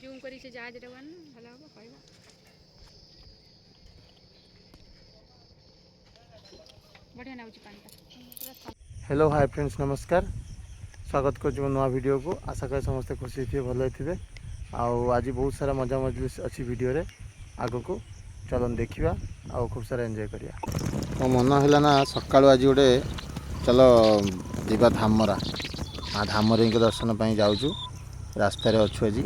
Zoom କରି ସେ ଜାହାଜଟାକୁ ଆଣିଲେ ଭଲ ହେବ କହିବା। ବଢ଼ିଆ ନାଗୁଛି ପାଣିଟା। हेलो हाय फ्रेंड्स नमस्कार स्वागत कर नुआ वीडियो को आशा कर समस्ते खुशी थे भल थे आज बहुत सारा मजा मजलिस अच्छी वीडियो रे आग को चलन देखा आ खूब सारा एंजॉय करिया। मो मन है ना सका आज गोटे चलो जीवा धामरा हाँ धामरी के दर्शन पर जाऊँ रास्त अच्छु आज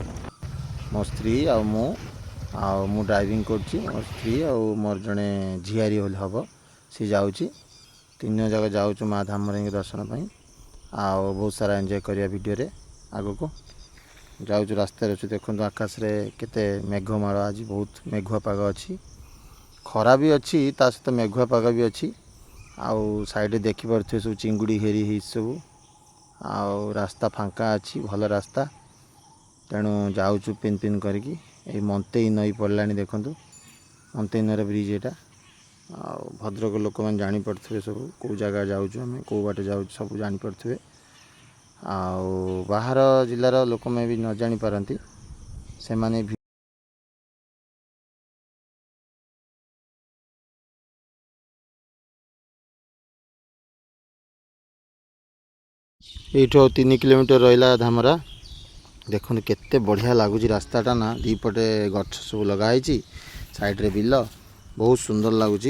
मो स्त्री आ मु ड्राइविंग कर मो स्त्री आ मोर जड़े झीआरी हम सी जाऊँगी तीन जगह जाऊँ माँ धामरी के दर्शन पर आ बहुत सारा एंजॉय करिया वीडियो रे आग को जाऊँ रास्त देखो आकाश रे केते मेघमाल आज बहुत मेघुआ पाग अच्छी खरा भी अच्छी ता सहित मेघुआ पाग भी अच्छी आउ साइड देखिपे सब चिंगुड़ी हेरी ही सब आउ रास्ता फांका अच्छी भल रास्ता तेणु जाऊँ पिन पिन करके मंतेई नई पड़ला देखु मंतेई नईर ब्रिज एटा आ भद्रक लोक मैंने जापे सब कौ जगह जाऊँ आम कौ बाटे जाऊँ सब जापे बाहर जिलार लोक में भी न जापारती से माने ये 3 किलोमीटर रहा धामरा देखो केते बढ़िया लगुच रास्ताटा ना दीपटे गछ सब लगाई साइड रे बिल बहुत सुंदर लगुच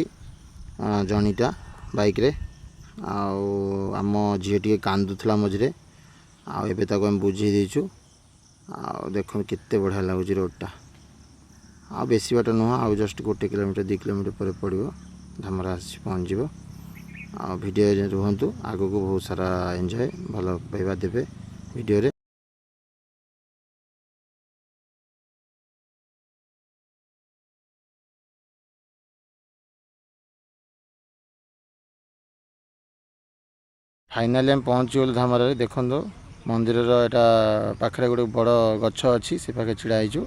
जणीटा बाइक रे आम झी टे कांदुला मझे आबे आम बुझे देचु देखो केते बढ़िया लगुच रोडटा आ बेसी बाट नुह आ जस्ट 1 किलोमीटर 2 किलोमीटर पर पड़ो धामरा आसी पहुँच जाव आ वीडियो रुहतु आग को बहुत सारा एंजॉय भल पाइबा देवे वीडियो रे। फाइनाली हम पहुँची गलु धामर देखो मंदिर एटा पाखे गोटे बड़ गछ अच्छी से पाखे छिड़ा होइछु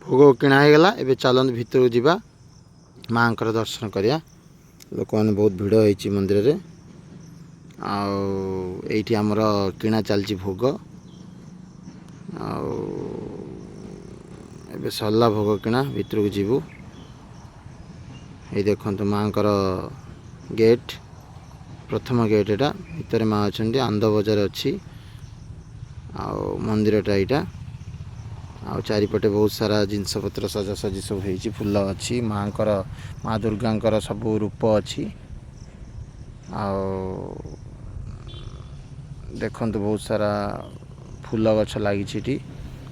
भोग किणा गला एबे चलत भितर जावा माँ दर्शन करिया लोक मैंने बहुत भिड़ होती मंदिर रे आठी आमर किणा चलती भोग आबे सरला भोग किणा भितर को जीवु ये देखो माँ गेट प्रथम गेट एटा भितर माँ अच्छा आंद बजार अच्छी मंदिरटा यहाँ आ चारिपटे बहुत सारा जिनपतर सजासजी सब हो फूल अच्छी माँ दुर्गा सब रूप अच्छी देखो बहुत सारा फूल गछ लगी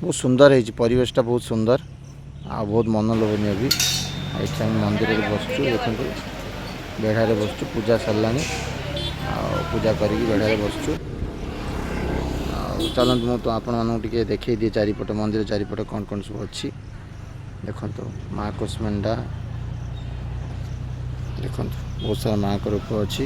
बहुत सुंदर है परिवेशटा बहुत सुंदर आ बहुत मनोलोभनीय भी ये मंदिर बसचु देखो बेढ़ारे बसचु पूजा सरला पूजा करी बेढ़ारे बसचु चलत मु तो आपण मानक टिके देखै दिए चारिपट मंदिर चारिपट कौन कौन सब अच्छी देखो माँ कुष्मेंडा देखो बहुत सारा माँ का रूप अच्छी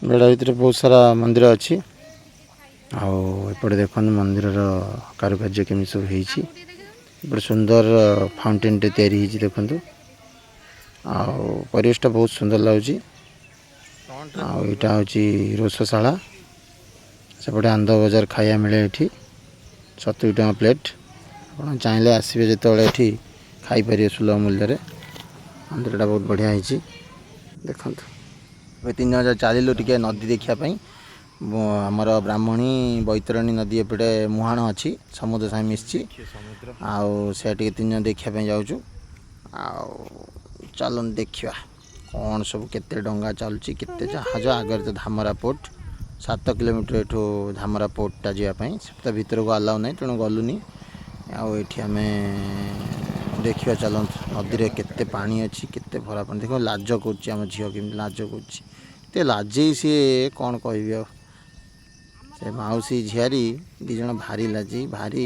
बेड़ा भीतर बहुत सारा मंदिर अच्छी आउे देखो मंदिर कारुकार्य केमी सब होती सुंदर फाउंटेन टे तैयारी देखो परिवेशटा बहुत सुंदर लगुच यहाँ हूँ रोषशाला सेपटे आंध बजार खाया मिले ये 70 टका प्लेट आप चाहिए आसवे जो ये खाईपर सुलभ मूल्य मंदिरटा बहुत बढ़िया है देखो 3 जन चलू टे नदी देखापी आमर ब्राह्मणी बैतरणी नदी एपटे मुहाण अच्छी समुद्र साथ मिसी आउ 3 जन देखापी जाऊँ चलन देखा कौन सब केते डंगा चलुची केते जहाज आगे तो धामरा पोर्ट 7 किलोमीटर एठू धामरा पोर्टटा जावाई से भीतर को अलाउ ना तेणु गलुनी आम देखिए चलत नदी रे केते पानी अच्छी केते भरा पानी देखो लाज कर आम झील केमी लाज कर लाजे सी कौन कह से मौसी झियारी दिज भारी लाजी भारी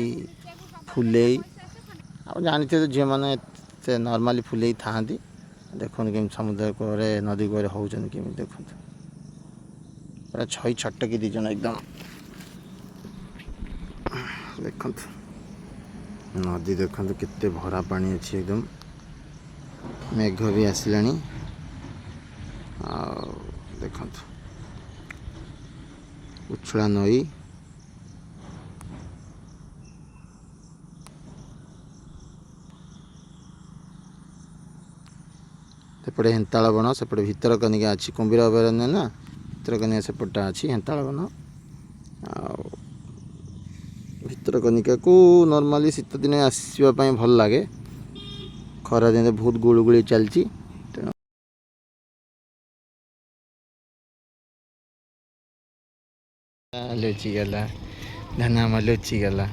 फुले आप जानते तो झील मैंने नॉर्मली फुले था देखो केमी समुद्र कूल नदी कूल होमी देखो पूरा छई छटकी दिज एकदम देखो नदी देखो केते भरा पानी अच्छी एकदम मेघ भी आसला देखो उछला नई सेपटे हेन्ताल बन सेपटे भितरकनिका अच्छी कुंभीर अभयारण्य ना भितरकनिका सेपटा अच्छी हेन्ताल बन भितरकनिका को नॉर्मली शीत दिन आसवाई भल लगे खरा दिन बहुत गुड़गुड़ी चलती लुचिगला धनामा लुचिगला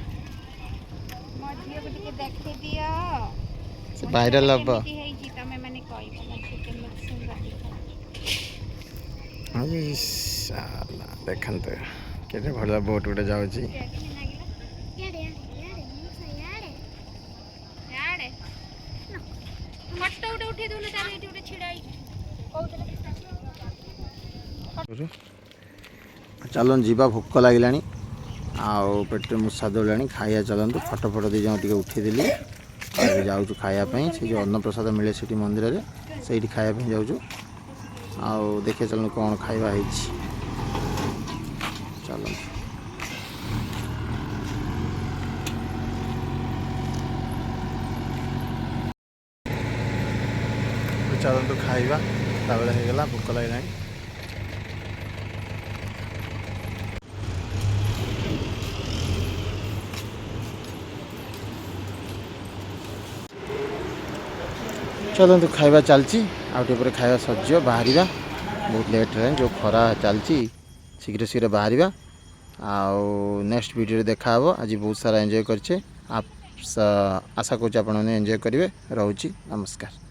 भाइराल हम देखते के भला बोट गोटे जाऊँ चलन जीवा भोक लगे आउ पेट मूषा दौड़ा खाया चलतु फटो फटो दी जाऊँ टे उठेदेली जाऊँ खायापी से जो अन्नप्रसाद मिले से मंदिर में से खायापी जाऊँ आउ देखे चलन कौन खाଇବା ହେଇଛି चलतु खाଇବା बेले होगा भोक लगे चलतु खाଇବା चलती आउटे खाଇବା सज्ज बाहर बहुत लेट है जो खरा चलती शीघ्र शीघ्र बाहर आउ नेक्स्ट वीडियो देखा आज बहुत सारा एंजॉय करछे आप आशा करूँ आपने एंजॉय करेंगे रोची नमस्कार।